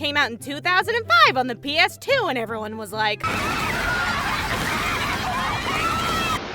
came out in 2005 on the PS2, and everyone was like...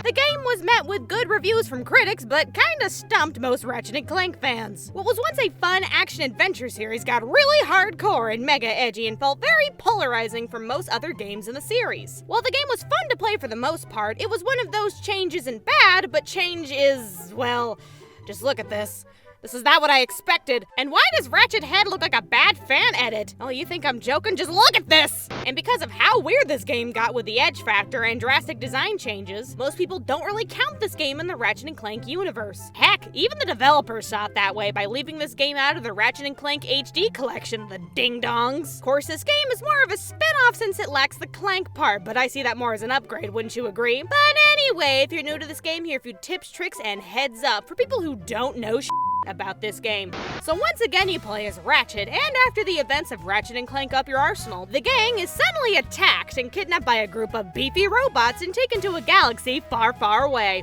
The game was met with good reviews from critics, but kinda stumped most Ratchet & Clank fans. What was once a fun action-adventure series got really hardcore and mega edgy and felt very polarizing for most other games in the series. While the game was fun to play for the most part, it was one of those change isn't bad, but change is, well, just look at this. This is not what I expected. And why does Ratchet Head look like a bad fan edit? Oh, you think I'm joking? Just look at this! And because of how weird this game got with the edge factor and drastic design changes, most people don't really count this game in the Ratchet & Clank universe. Heck, even the developers saw it that way by leaving this game out of the Ratchet & Clank HD collection, the ding-dongs. Of course, this game is more of a spin-off since it lacks the Clank part, but I see that more as an upgrade, wouldn't you agree? But anyway, if you're new to this game, here are a few tips, tricks, and heads up for people who don't know about this game. So once again, you play as Ratchet, and after the events of Ratchet & Clank Up Your Arsenal, the gang is suddenly attacked and kidnapped by a group of beefy robots and taken to a galaxy far, far away.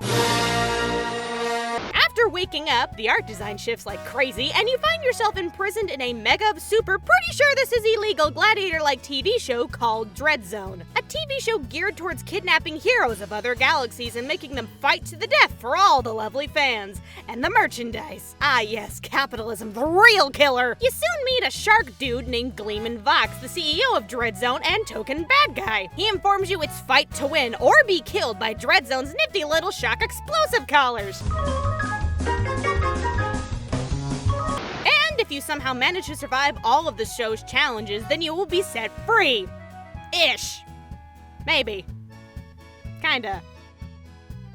After waking up, the art design shifts like crazy, and you find yourself imprisoned in a mega, super, pretty sure this is illegal, gladiator-like TV show called Dread Zone. A TV show geared towards kidnapping heroes of other galaxies and making them fight to the death for all the lovely fans. And the merchandise. Ah yes, capitalism, the real killer. You soon meet a shark dude named Gleeman Vox, the CEO of Dread Zone and token bad guy. He informs you it's fight to win or be killed by Dread Zone's nifty little shock explosive collars. And if you somehow manage to survive all of the show's challenges, then you will be set free. Ish. Maybe. Kinda.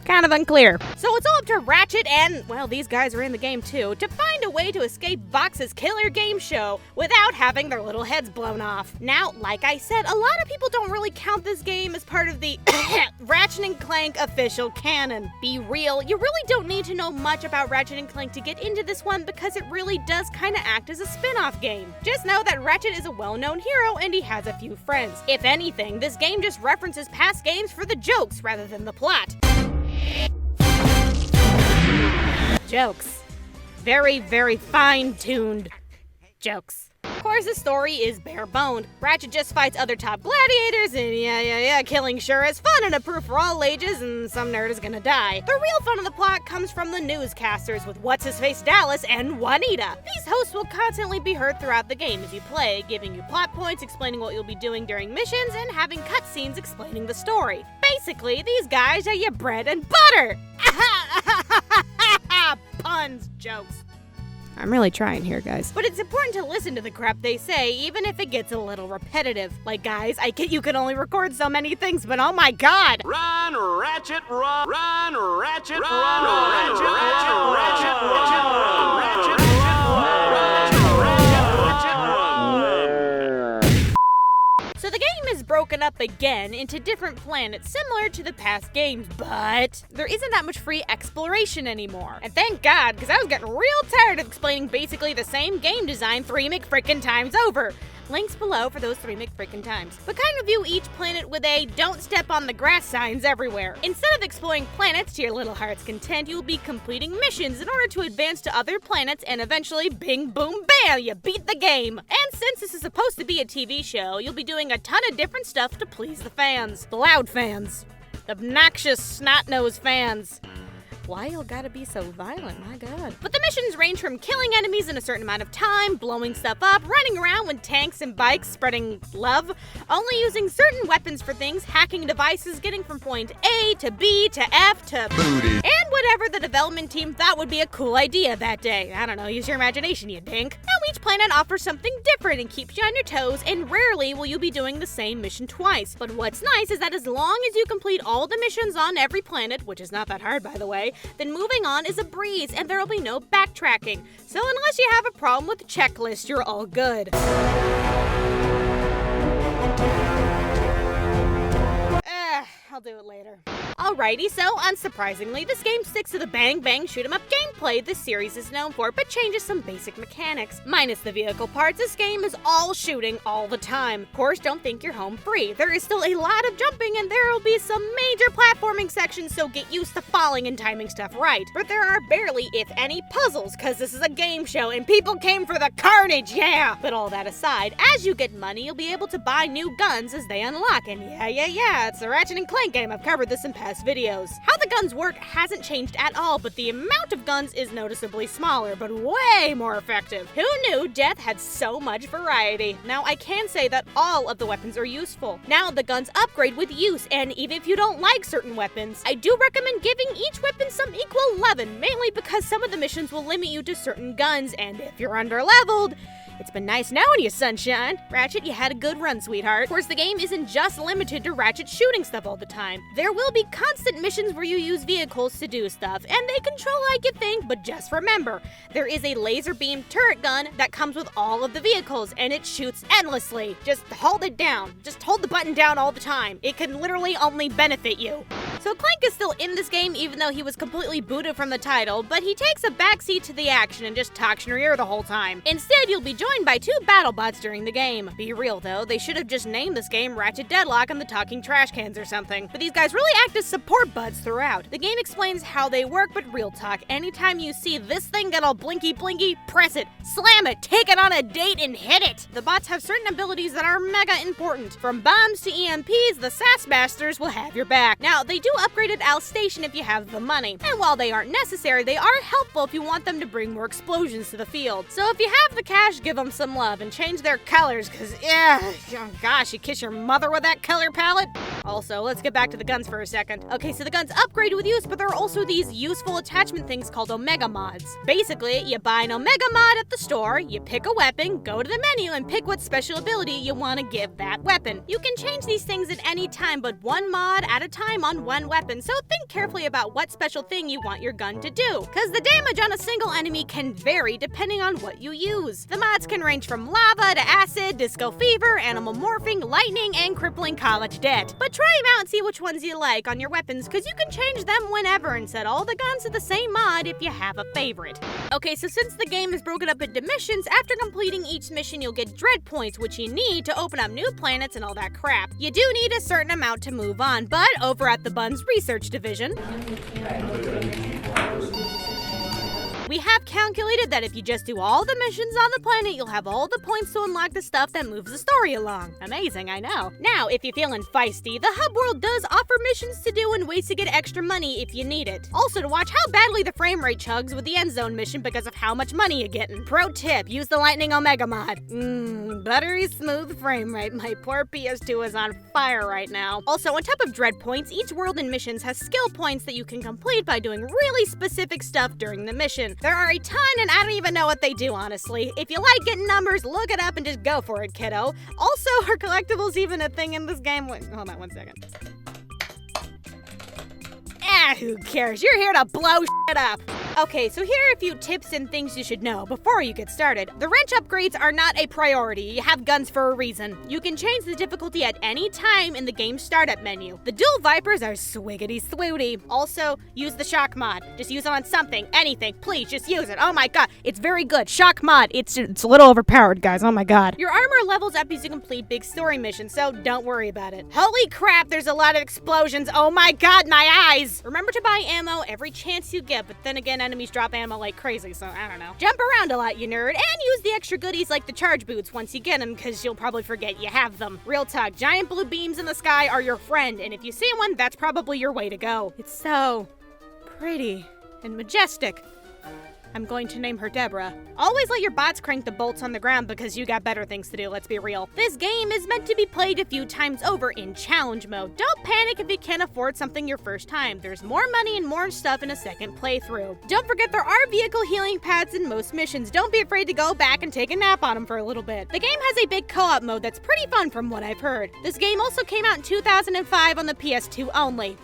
Kind of unclear. So it's all up to Ratchet and, well, these guys are in the game too, to find a way to escape Vox's killer game show without having their little heads blown off. Now, like I said, a lot of people don't really count this game as part of the Ratchet & Clank official canon. Be real, you really don't need to know much about Ratchet & Clank to get into this one because it really does kind of act as a spin-off game. Just know that Ratchet is a well-known hero and he has a few friends. If anything, this game just references past games for the jokes rather than the plot. Jokes. Very, very fine-tuned jokes. Of course, the story is bare-boned. Ratchet just fights other top gladiators, and yeah, killing sure is fun and approved for all ages, and some nerd is gonna die. The real fun of the plot comes from the newscasters with What's-His-Face Dallas and Juanita. These hosts will constantly be heard throughout the game as you play, giving you plot points, explaining what you'll be doing during missions, and having cutscenes explaining the story. Basically, these guys are your bread and butter! Puns, jokes. I'm really trying here, guys. But it's important to listen to the crap they say, even if it gets a little repetitive. Like, guys, I get you can only record so many things, but oh my god! Run, Ratchet, run! Run, Ratchet, run! Run, Ratchet, run! Ratchet, run! Ratchet, run! So the game is broken up again into different planets similar to the past games, but there isn't that much free exploration anymore. And thank God, because I was getting real tired of explaining basically the same game design 3 McFrickin' times over. Links below for those 3 McFrickin' times. But kind of view each planet with a don't step on the grass signs everywhere. Instead of exploring planets to your little heart's content, you'll be completing missions in order to advance to other planets and eventually bing boom bam, you beat the game. And since this is supposed to be a TV show, you'll be doing a ton of different stuff to please the fans. The loud fans. The obnoxious snot-nosed fans. Why y'all gotta be so violent? My god. But the missions range from killing enemies in a certain amount of time, blowing stuff up, running around with tanks and bikes, spreading love, only using certain weapons for things, hacking devices, getting from point A to B to F to booty, and whatever the development team thought would be a cool idea that day. I don't know, use your imagination, you dink. Now each planet offers something different and keeps you on your toes, and rarely will you be doing the same mission twice. But what's nice is that as long as you complete all the missions on every planet, which is not that hard by the way, then moving on is a breeze and there will be no backtracking. So unless you have a problem with the checklist, you're all good. I'll do it later. Alrighty, so unsurprisingly, this game sticks to the bang bang shoot 'em up gameplay this series is known for, but changes some basic mechanics. Minus the vehicle parts, this game is all shooting all the time. Of course, don't think you're home free. There is still a lot of jumping and there will be some major platforming sections, so get used to falling and timing stuff right. But there are barely, if any, puzzles, cause this is a game show and people came for the carnage, yeah! But all that aside, as you get money, you'll be able to buy new guns as they unlock, and yeah, it's a Ratchet and Clank game. I've covered this in past videos. How the guns work hasn't changed at all, but the amount of guns is noticeably smaller, but way more effective. Who knew death had so much variety? Now, I can say that all of the weapons are useful. Now, the guns upgrade with use, and even if you don't like certain weapons, I do recommend giving each weapon some equal loving, mainly because some of the missions will limit you to certain guns, and if you're under-leveled, it's been nice knowing you, sunshine. Ratchet, you had a good run, sweetheart. Of course, the game isn't just limited to Ratchet shooting stuff all the time. There will be constant missions where you use vehicles to do stuff, and they control like you think, but just remember, there is a laser beam turret gun that comes with all of the vehicles, and it shoots endlessly. Just hold it down. Just hold the button down all the time. It can literally only benefit you. So Clank is still in this game even though he was completely booted from the title, but he takes a backseat to the action and just talks in your ear the whole time. Instead, you'll be joined by 2 battle bots during the game. Be real though, they should have just named this game Ratchet Deadlocked and the Talking Trash Cans or something. But these guys really act as support buds throughout. The game explains how they work, but real talk, anytime you see this thing get all blinky, press it, slam it, take it on a date and hit it! The bots have certain abilities that are mega important. From bombs to EMPs, the Sass Masters will have your back. Now, they do upgrade at Al Station if you have the money. And while they aren't necessary, they are helpful if you want them to bring more explosions to the field. So if you have the cash, give them some love and change their colors, cause oh gosh, you kiss your mother with that color palette? Also, let's get back to the guns for a second. Okay, so the guns upgrade with use, but there are also these useful attachment things called Omega Mods. Basically, you buy an Omega Mod at the store, you pick a weapon, go to the menu, and pick what special ability you want to give that weapon. You can change these things at any time, but one mod at a time on one weapon, so think carefully about what special thing you want your gun to do, cause the damage on a single enemy can vary depending on what you use. The mods can range from lava to acid, disco fever, animal morphing, lightning, and crippling college debt. But try them out and see which ones you like on your weapons, cause you can change them whenever and set all the guns to the same mod if you have a favorite. Okay, so since the game is broken up into missions, after completing each mission you'll get dread points, which you need to open up new planets and all that crap. You do need a certain amount to move on, but over at the Bun's Research Division, we have calculated that if you just do all the missions on the planet, you'll have all the points to unlock the stuff that moves the story along. Amazing, I know. Now, if you're feeling feisty, the hub world does offer missions to do and ways to get extra money if you need it. Also, to watch how badly the frame rate chugs with the end zone mission because of how much money you're getting. Pro tip, use the Lightning Omega mod. Buttery smooth frame rate. My poor PS2 is on fire right now. Also, on top of dread points, each world and missions has skill points that you can complete by doing really specific stuff during the mission. There are a ton and I don't even know what they do, honestly. If you like getting numbers, look it up and just go for it, kiddo. Also, are collectibles even a thing in this game? Wait, hold on one second. Who cares? You're here to blow shit up. Okay, so here are a few tips and things you should know before you get started. The wrench upgrades are not a priority. You have guns for a reason. You can change the difficulty at any time in the game's startup menu. The dual Vipers are swiggity swooty. Also, use the shock mod. Just use it on something, anything. Please, just use it. Oh my god, it's very good. Shock mod. It's a little overpowered, guys. Oh my god. Your armor levels up as you complete big story missions, so don't worry about it. Holy crap, there's a lot of explosions. Oh my god, my eyes. Remember to buy ammo every chance you get, but then again, enemies drop ammo like crazy, so I don't know. Jump around a lot, you nerd, and use the extra goodies like the charge boots once you get them, because you'll probably forget you have them. Real talk, giant blue beams in the sky are your friend, and if you see one, that's probably your way to go. It's so pretty and majestic. I'm going to name her Deborah. Always let your bots crank the bolts on the ground because you got better things to do, let's be real. This game is meant to be played a few times over in challenge mode. Don't panic if you can't afford something your first time. There's more money and more stuff in a second playthrough. Don't forget there are vehicle healing pads in most missions. Don't be afraid to go back and take a nap on them for a little bit. The game has a big co-op mode that's pretty fun from what I've heard. This game also came out in 2005 on the PS2 only.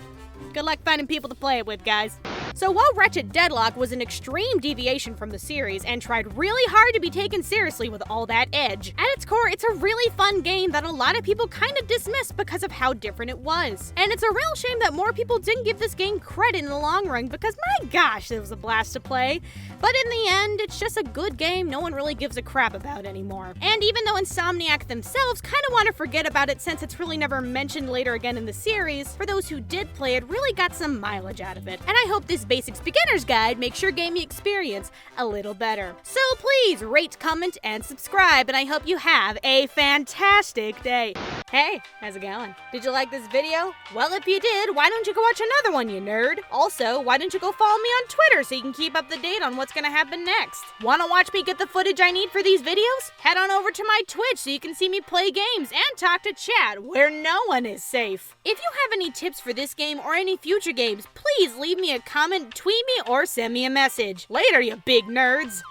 Good luck finding people to play it with, guys. So while Ratchet Deadlocked was an extreme deviation from the series and tried really hard to be taken seriously with all that edge, at its core it's a really fun game that a lot of people kind of dismissed because of how different it was. And it's a real shame that more people didn't give this game credit in the long run because my gosh, it was a blast to play. But in the end, it's just a good game no one really gives a crap about anymore. And even though Insomniac themselves kind of want to forget about it since it's really never mentioned later again in the series, for those who did play it really got some mileage out of it. And I hope this Basics Beginner's Guide makes your gaming experience a little better. So please rate, comment, and subscribe, and I hope you have a fantastic day. Hey, how's it going? Did you like this video? Well, if you did, why don't you go watch another one, you nerd? Also, why don't you go follow me on Twitter so you can keep up to date on what's gonna happen next? Wanna watch me get the footage I need for these videos? Head on over to my Twitch so you can see me play games and talk to chat where no one is safe. If you have any tips for this game or any future games, please leave me a comment, tweet me, or send me a message. Later, you big nerds!